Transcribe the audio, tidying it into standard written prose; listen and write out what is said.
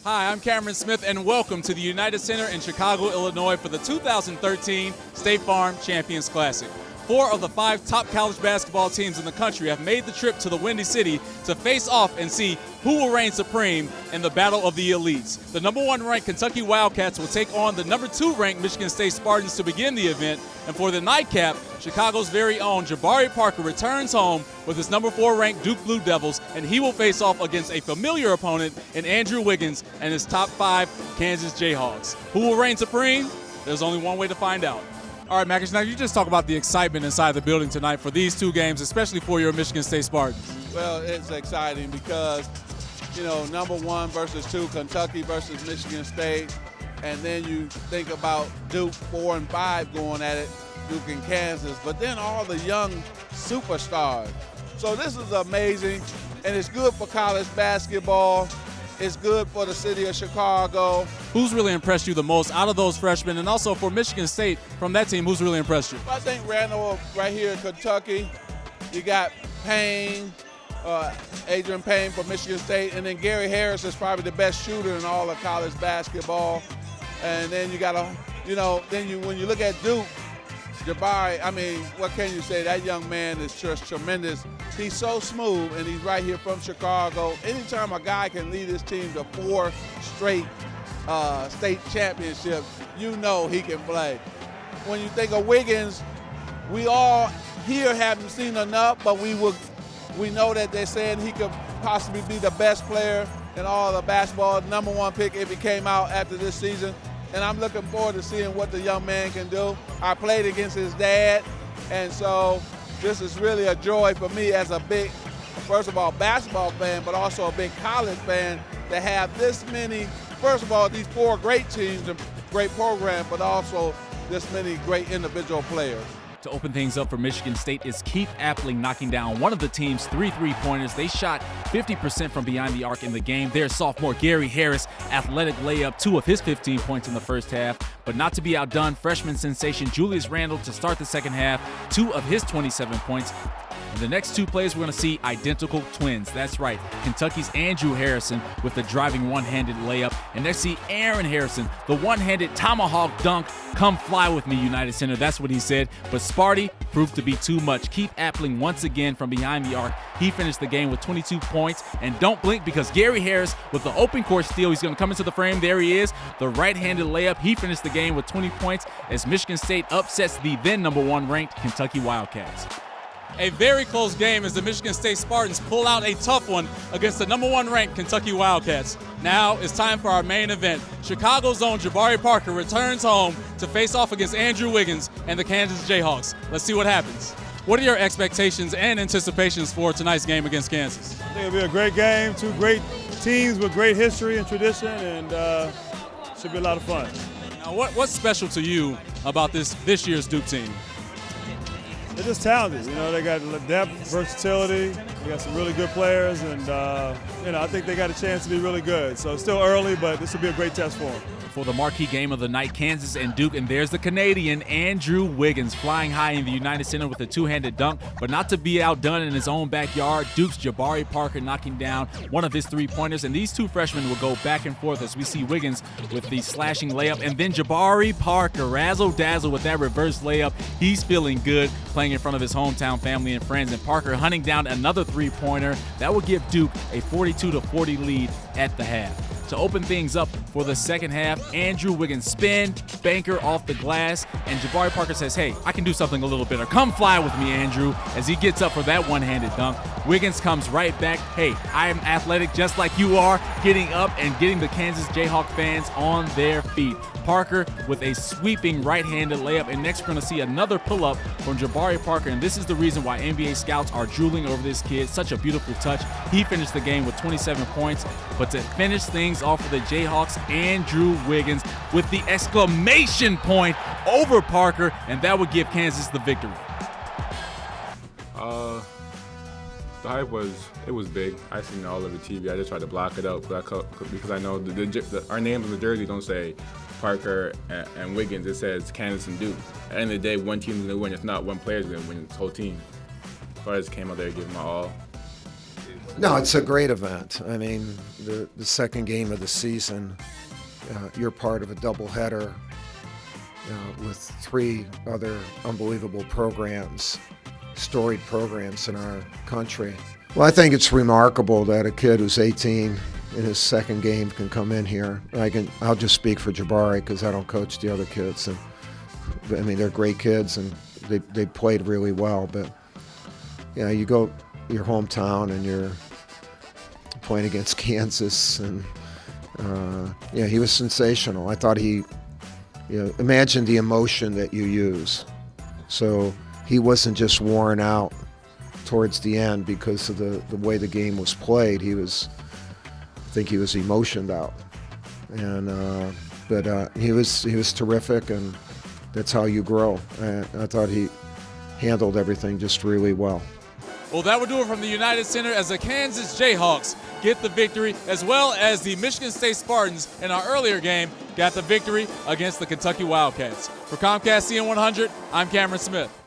Hi, I'm Camron Smith, and welcome to the United Center in Chicago, Illinois for the 2013 State Farm Champions Classic. 4 of the 5 top college basketball teams in the country have made the trip to the Windy City to face off and see who will reign supreme in the battle of the elites. The number 1 ranked Kentucky Wildcats will take on the number 2 ranked Michigan State Spartans to begin the event, and for the nightcap, Chicago's very own Jabari Parker returns home with his number 4 ranked Duke Blue Devils, and he will face off against a familiar opponent in Andrew Wiggins and his top 5 Kansas Jayhawks. Who will reign supreme? There's only one way to find out. All right, Mackers, now you just talk about the excitement inside the building tonight for these 2 games, especially for your Michigan State Spartans. Well, it's exciting because, number 1 versus 2, Kentucky versus Michigan State, and then you think about Duke 4 and 5 going at it, Duke and Kansas, but then all the young superstars. So this is amazing, and it's good for college basketball. It's good for the city of Chicago. Who's really impressed you the most out of those freshmen? And also for Michigan State, from that team, who's really impressed you? I think Randall right here in Kentucky. You got Payne, Adrian Payne from Michigan State, and then Gary Harris is probably the best shooter in all of college basketball. And then you got when you look at Duke, Jabari, what can you say? That young man is just tremendous. He's so smooth, and he's right here from Chicago. Anytime a guy can lead his team to 4 straight state championships, you know he can play. When you think of Wiggins, we all here haven't seen enough, but we know that they're saying he could possibly be the best player in all of basketball, number 1 pick if he came out after this season. And I'm looking forward to seeing what the young man can do. I played against his dad, and so this is really a joy for me as a big, first of all, basketball fan, but also a big college fan to have this many, first of all, these 4 great teams and great programs, but also this many great individual players. To open things up for Michigan State is Keith Appling knocking down one of the team's 3 3-pointers. They shot 50% from behind the arc in the game. Their sophomore Gary Harris, athletic layup, 2 of his 15 points in the first half. But not to be outdone, freshman sensation Julius Randle to start the second half, 2 of his 27 points. In the next 2 plays, we're going to see identical twins. That's right, Kentucky's Andrew Harrison with the driving one-handed layup. And next see Aaron Harrison, the one-handed tomahawk dunk. Come fly with me, United Center. That's what he said. But Sparty proved to be too much. Keith Appling once again from behind the arc. He finished the game with 22 points. And don't blink because Gary Harris with the open court steal. He's going to come into the frame. There he is. The right-handed layup. He finished the game with 20 points as Michigan State upsets the then number 1 ranked Kentucky Wildcats. A very close game as the Michigan State Spartans pull out a tough one against the number 1 ranked Kentucky Wildcats. Now it's time for our main event. Chicago's own Jabari Parker returns home to face off against Andrew Wiggins and the Kansas Jayhawks. Let's see what happens. What are your expectations and anticipations for tonight's game against Kansas? I think it'll be a great game, 2 great teams with great history and tradition, and should be a lot of fun. Now, what's special to you about this year's Duke team? They're just talented. They got depth, versatility. They got some really good players, and I think they got a chance to be really good. So it's still early, but this will be a great test for them. For the marquee game of the night, Kansas and Duke, and there's the Canadian Andrew Wiggins flying high in the United Center with a 2-handed dunk, but not to be outdone in his own backyard. Duke's Jabari Parker knocking down one of his 3-pointers, and these 2 freshmen will go back and forth as we see Wiggins with the slashing layup, and then Jabari Parker razzle-dazzle with that reverse layup. He's feeling good playing in front of his hometown family and friends, and Parker hunting down another 3-pointer. That will give Duke a 42-40 lead at the half. To open things up for the second half, Andrew Wiggins spin, banker off the glass, and Jabari Parker says, hey, I can do something a little better. Come fly with me, Andrew, as he gets up for that one-handed dunk. Wiggins comes right back. Hey, I am athletic just like you are, getting up and getting the Kansas Jayhawk fans on their feet. Parker with a sweeping right-handed layup, and next we're going to see another pull-up from Jabari Parker, and this is the reason why NBA scouts are drooling over this kid. Such a beautiful touch. He finished the game with 27 points, but to finish things off for the Jayhawks, Andrew Wiggins with the exclamation point over Parker, and that would give Kansas the victory. The hype was big. I seen it all over TV. I just tried to block it out because I know our names on the jersey don't say Parker and Wiggins. It says Kansas and Duke. At the end of the day, one team's gonna win. If not, one player's gonna win. This whole team. So I just came out there and gave my all. No, it's a great event. I mean, the second game of the season, you're part of a doubleheader with 3 other unbelievable programs, storied programs in our country. Well, I think it's remarkable that a kid who's 18 in his second game can come in here. I'll just speak for Jabari because I don't coach the other kids. And I mean, they're great kids and they played really well. But you go your hometown and you're playing against Kansas, and he was sensational. I thought imagine the emotion that you use. So he wasn't just worn out towards the end because of the way the game was played. I think he was emotioned out, and but he was terrific, and that's how you grow. I thought he handled everything just really well. Well, that would do it from the United Center as the Kansas Jayhawks get the victory, as well as the Michigan State Spartans in our earlier game got the victory against the Kentucky Wildcats. For Comcast CN100, I'm Camron Smith.